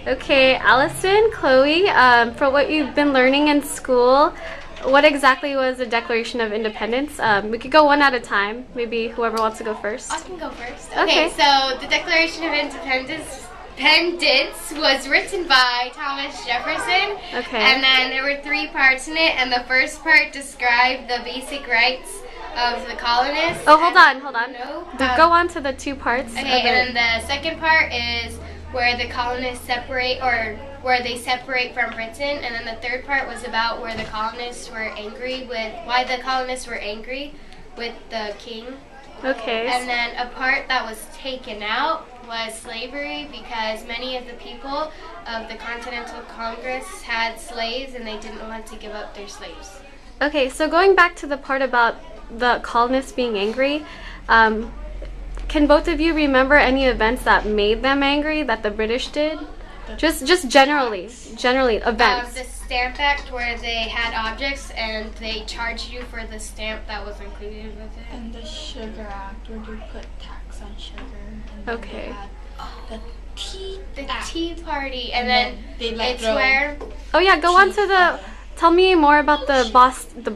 Okay, Allison, Chloe, for what you've been learning in school, what exactly was the Declaration of Independence? We could go one at a time. Maybe whoever wants to go first. I can go first. Okay. So the Declaration of Independence was written by Thomas Jefferson. Okay. And then there were 3 parts in it, and the first part described the basic rights of the colonists. Oh, hold on. No. Go on to the 2 parts. Okay, and then the second part is where the colonists separate, or where they separate from Britain, and then the third part was about where the colonists were angry with, why the colonists were angry with the king. Okay. And then a part that was taken out was slavery, because many of the people of the Continental Congress had slaves and they didn't want to give up their slaves. Okay, so going back to the part about the colonists being angry, can both of you remember any events that made them angry that the British did? Just generally events. The Stamp Act, where they had objects and they charged you for the stamp that was included with it. And the Sugar Act, where you put tax on sugar. And then Okay. they had the The Act. Tea Party, and And then then they, it's throw where Oh yeah, go on to the. Tell me more about the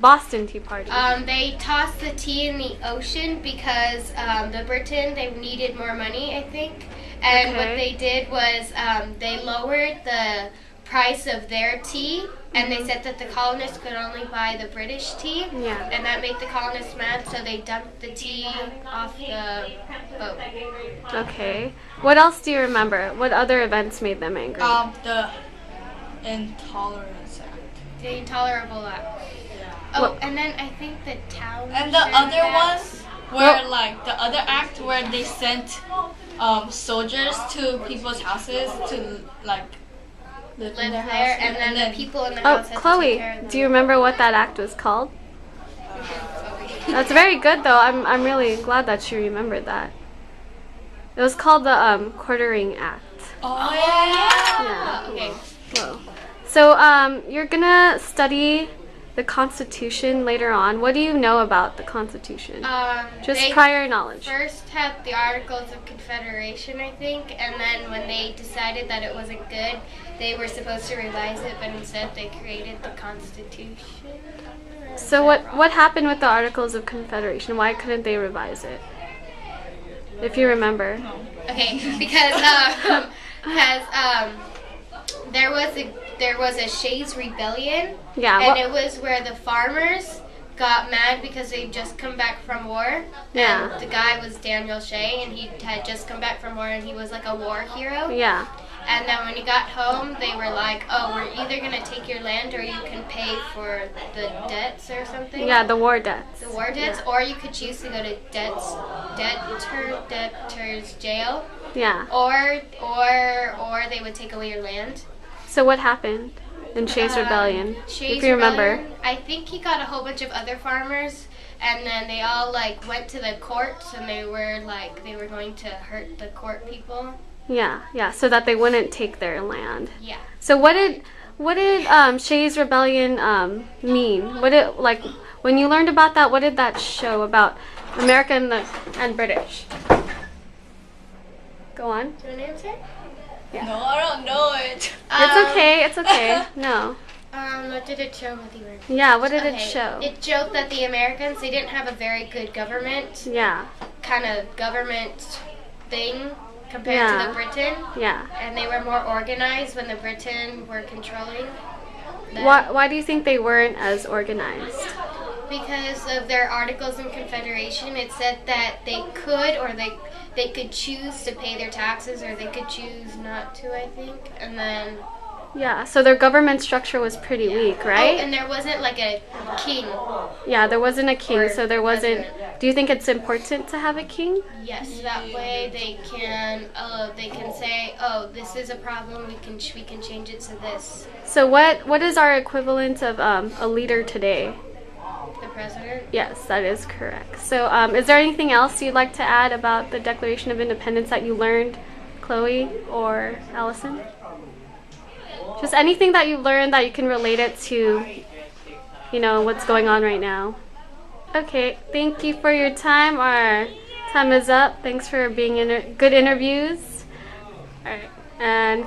Boston Tea Party. they tossed the tea in the ocean because the Britain, they needed more money, I think. And what Okay. they did was they lowered the price of their tea, and they said that the colonists could only buy the British tea. Yeah. And that made the colonists mad, so they dumped the tea off the boat. Okay. What else do you remember? What other events made them angry? The Intolerance Act. The Intolerable Act. Oh, What- and then I think the town. And the other ones were like the other act where they sent soldiers to people's houses to like live in live their there, house. and then the people in the Oh, house had to Chloe, take care of them. do you remember what that act was called? That's very good, though. I'm really glad that you remembered that. It was called the Quartering Act. Oh yeah. Yeah. Okay. Whoa. So you're gonna study the Constitution later on. What do you know about the Constitution? Just They prior knowledge. first had the Articles of Confederation, I think, and then when they decided that it wasn't good, they were supposed to revise it, but instead they created the Constitution. So what happened with the Articles of Confederation? Why couldn't they revise it? If you remember. Okay, because there was a Shays Rebellion, Yeah. and it was where the farmers got mad because they'd just come back from war. Yeah. And the guy was Daniel Shay, and he had just come back from war, and he was like a war hero. Yeah. And then when he got home, they were like, "Oh, we're either gonna take your land, or you can pay for the debts or something." Yeah, the war debts. The war debts, or you could choose to go to debtors jail, Yeah. or they would take away your land. So what happened in Shays Rebellion? Shays If you remember. Rebellion, I think he got a whole bunch of other farmers, and then they all like went to the courts, and they were going to hurt the court people. Yeah, so that they wouldn't take their land. Yeah. So what did Shays Rebellion mean? What did, like, when you learned about that, what did that show about America and British? Go on. Do you want to answer? No, I don't know it. It's okay. No. What did it show with you? Yeah, what did it Okay, show? It showed that the Americans, they didn't have a very good government, Yeah, kind of government thing compared Yeah. to the Britain. yeah. And they were more organized when the Britain were controlling them. Why do you think they weren't as organized? Because of their Articles of Confederation, it said that they could, or they could choose to pay their taxes, or they could choose not to, I think. And then Yeah, so their government structure was pretty weak, right? Oh, and there wasn't like a king. Yeah, there wasn't a king, Or so there wasn't. president. Do you think it's important to have a king? Yes, that way they can say, oh, this is a problem. We can change it to this. So what is our equivalent of a leader today? The president. Yes, that is correct. So is there anything else you'd like to add about the Declaration of Independence that you learned, Chloe or Allison? Just anything that you learned that you can relate it to, what's going on right now. Okay, thank you for your time. Our time is up. Thanks for being good interviews. All right, and